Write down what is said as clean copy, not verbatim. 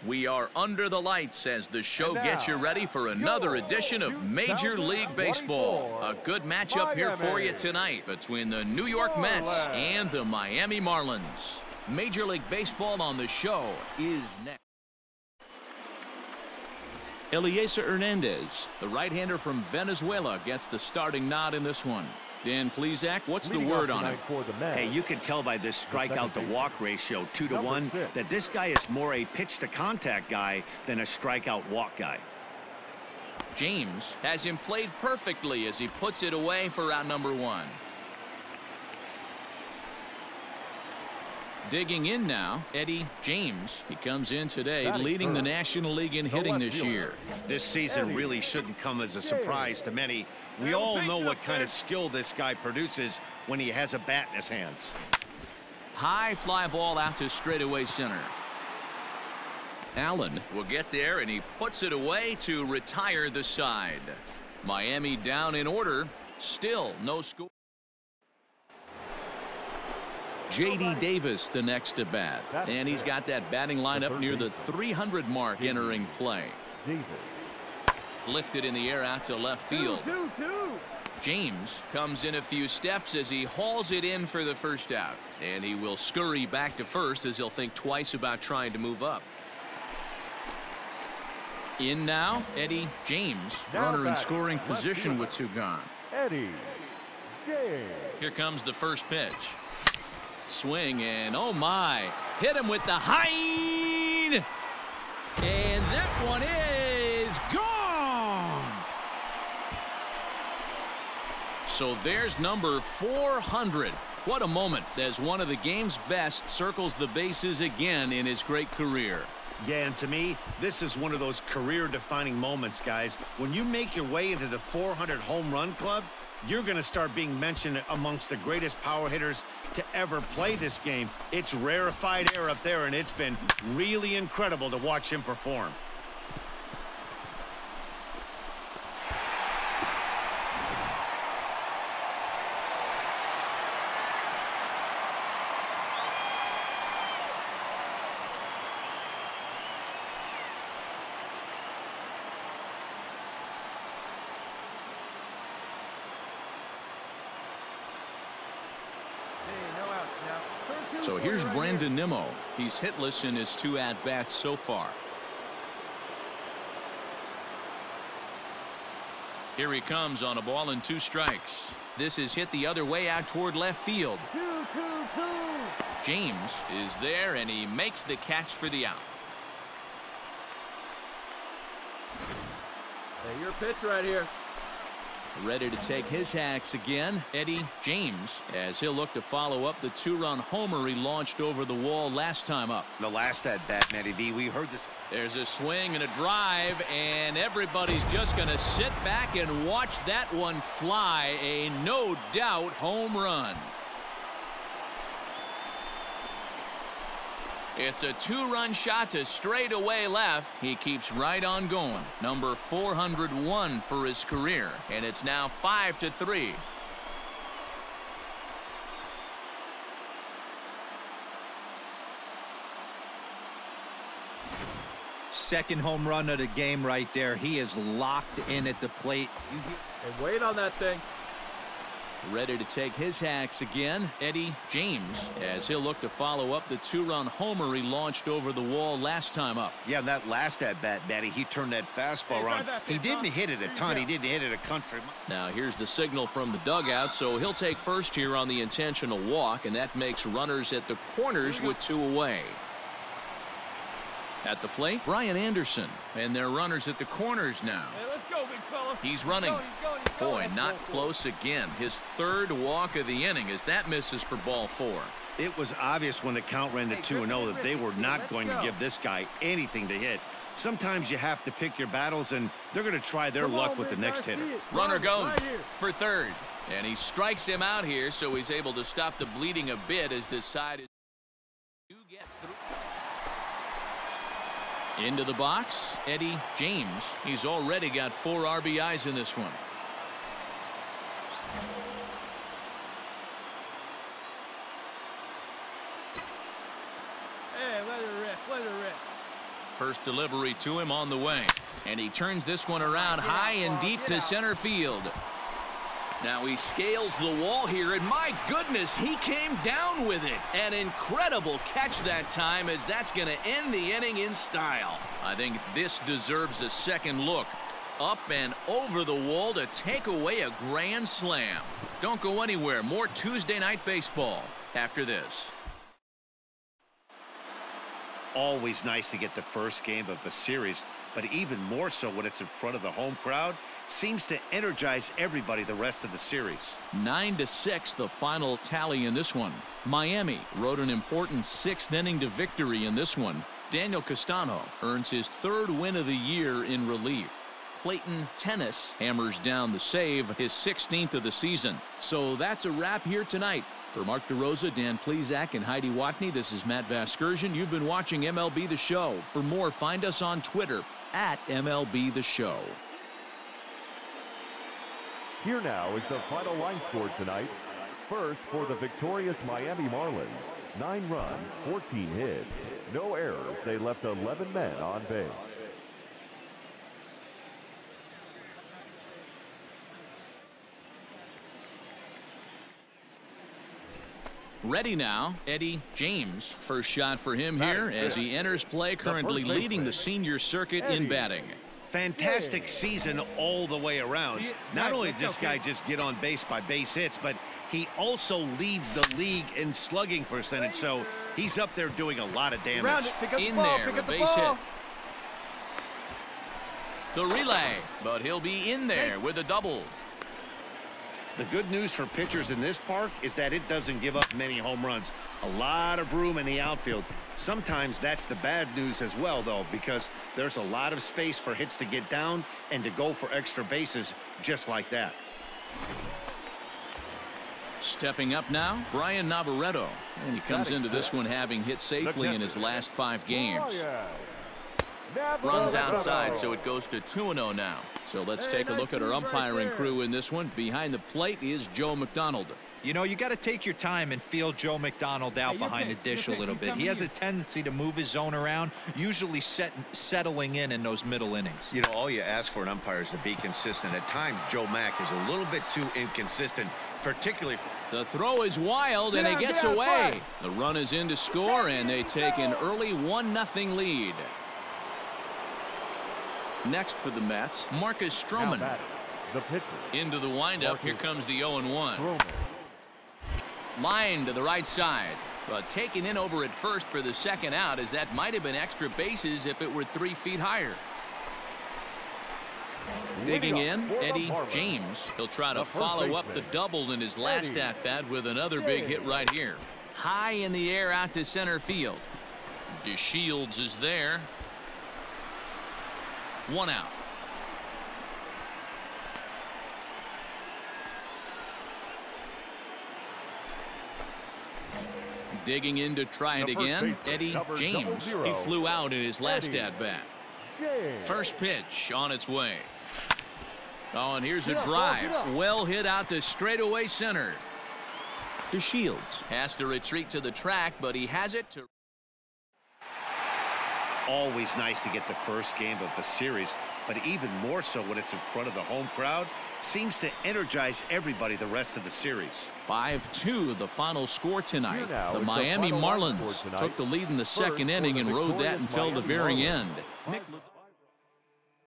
We are under the lights as the show gets you ready for another edition of Major League Baseball. A good matchup here for you tonight between the New York Mets and the Miami Marlins. Major League Baseball on the show is next. Eliezer Hernandez, the right-hander from Venezuela, gets the starting nod in this one. Dan Plesac, what's the word on it? Hey, you can tell by this strikeout-to-walk ratio, 2-to-1, that this guy is more a pitch-to-contact guy than a strikeout-walk guy. James has him played perfectly as he puts it away for out number one. Digging in now, Eddie James. He comes in today leading the National League in hitting this year. This season really shouldn't come as a surprise to many. We all know what kind of skill this guy produces when he has a bat in his hands. High fly ball out to straightaway center. Allen will get there, and he puts it away to retire the side. Miami down in order. Still no score. J.D. Davis the next to bat, and he's got that batting lineup near the 300 mark entering play. Lifted in the air out to left field. James comes in a few steps as he hauls it in for the first out, and he will scurry back to first as he'll think twice about trying to move up. In now, Eddie James, runner in scoring position with two gone. Eddie James. Here comes the first pitch. Swing, and oh my, hit him with the Hine, and that one is gone. So there's number 400. What a moment as one of the game's best circles the bases again in his great career. Yeah, and to me, this is one of those career-defining moments, guys. When you make your way into the 400 home run club, you're going to start being mentioned amongst the greatest power hitters to ever play this game. It's rarefied air up there, and it's been really incredible to watch him perform. So here's Brandon Nimmo. He's hitless in his two at-bats so far. Here he comes on a ball and two strikes. This is hit the other way out toward left field. James is there, and he makes the catch for the out. Hey, your pitch right here. Ready to take his hacks again, Eddie James, as he'll look to follow up the two-run homer he launched over the wall last time up. The last at-bat, Matty V, we heard this. There's a swing and a drive, and everybody's just going to sit back and watch that one fly. A no-doubt home run. It's a two-run shot to straightaway left. He keeps right on going. Number 401 for his career, and it's now 5-3. Second home run of the game right there. He is locked in at the plate. And wait on that thing. Ready to take his hacks again, Eddie James, as he'll look to follow up the two-run homer he launched over the wall last time up. Yeah, that last at-bat, Matty, he turned that fastball around. He didn't hit it a ton. He didn't hit it a country. Now here's the signal from the dugout, so he'll take first here on the intentional walk, and that makes runners at the corners with two away. At the plate, Brian Anderson, and they're runners at the corners now. Hey, let's go, big fella. He's running. Boy, not close again. His third walk of the inning as that misses for ball four. It was obvious when the count ran to 2-0 that they were not going to give this guy anything to hit. Sometimes you have to pick your battles, and they're going to try their luck with the next hitter. Runner goes for third, and he strikes him out here, so he's able to stop the bleeding a bit as this side is to get through. Into the box, Eddie James. He's already got 4 RBIs in this one. First delivery to him on the way. And he turns this one around high and deep to center field. Now he scales the wall here, and my goodness, he came down with it. An incredible catch that time, as that's going to end the inning in style. I think this deserves a second look. Up and over the wall to take away a grand slam. Don't go anywhere. More Tuesday Night Baseball after this. Always nice to get the first game of a series, but even more so when it's in front of the home crowd. Seems to energize everybody the rest of the series. 9-6 the final tally in this one. Miami rode an important 6th inning to victory in this one. Daniel Castano earns his 3rd win of the year in relief. Clayton Tennis hammers down the save, his 16th of the season. So that's a wrap here tonight. For Mark DeRosa, Dan Plesac, and Heidi Watney, this is Matt Vasgersian. You've been watching MLB The Show. For more, find us on Twitter at MLB The Show. Here now is the final line score tonight. First, for the victorious Miami Marlins, 9 runs, 14 hits, no errors. They left 11 men on base. Ready now, Eddie James. First shot for him here as he enters play, currently leading the senior circuit in batting. Fantastic season all the way around. Not only did this guy just get on base by base hits, but he also leads the league in slugging percentage, so he's up there doing a lot of damage. In there, a base hit. The relay, but he'll be in there with a double. The good news for pitchers in this park is that it doesn't give up many home runs. A lot of room in the outfield. Sometimes that's the bad news as well, though, because there's a lot of space for hits to get down and to go for extra bases just like that. Stepping up now, Brian Navarreto. And he comes into this one having hit safely in his last 5 games. Runs outside, so it goes to 2-0 now. So let's take a look at our umpiring crew in this one. Behind the plate is Joe McDonald. You know, you got to take your time and feel Joe McDonald out behind the dish a little bit. He has a tendency to move his zone around, usually settling in those middle innings. You know, all you ask for an umpire is to be consistent. At times, Joe Mack is a little bit too inconsistent, particularly. The throw is wild, and he gets away. The run is in to score, and they take an early 1-0 lead. Next for the Mets, Marcus Stroman. The pitcher. Into the windup. Here comes the 0-1. Line to the right side. But taken in over at first for the second out, as that might have been extra bases if it were 3 feet higher. Digging in, Eddie James. He'll try to follow up the double in his last at-bat with another big hit right here. High in the air out to center field. DeShields is there. 1 out. Digging in to try it again, Eddie James. He flew out in his last at-bat. First pitch on its way. Oh, and here's a drive. Well hit out to straightaway center. DeShields has to retreat to the track, but he has it to. Always nice to get the first game of a series, but even more so when it's in front of the home crowd. Seems to energize everybody the rest of the series. 5-2 the final score tonight. The Miami Marlins took the lead in the second inning and rode that until the very end.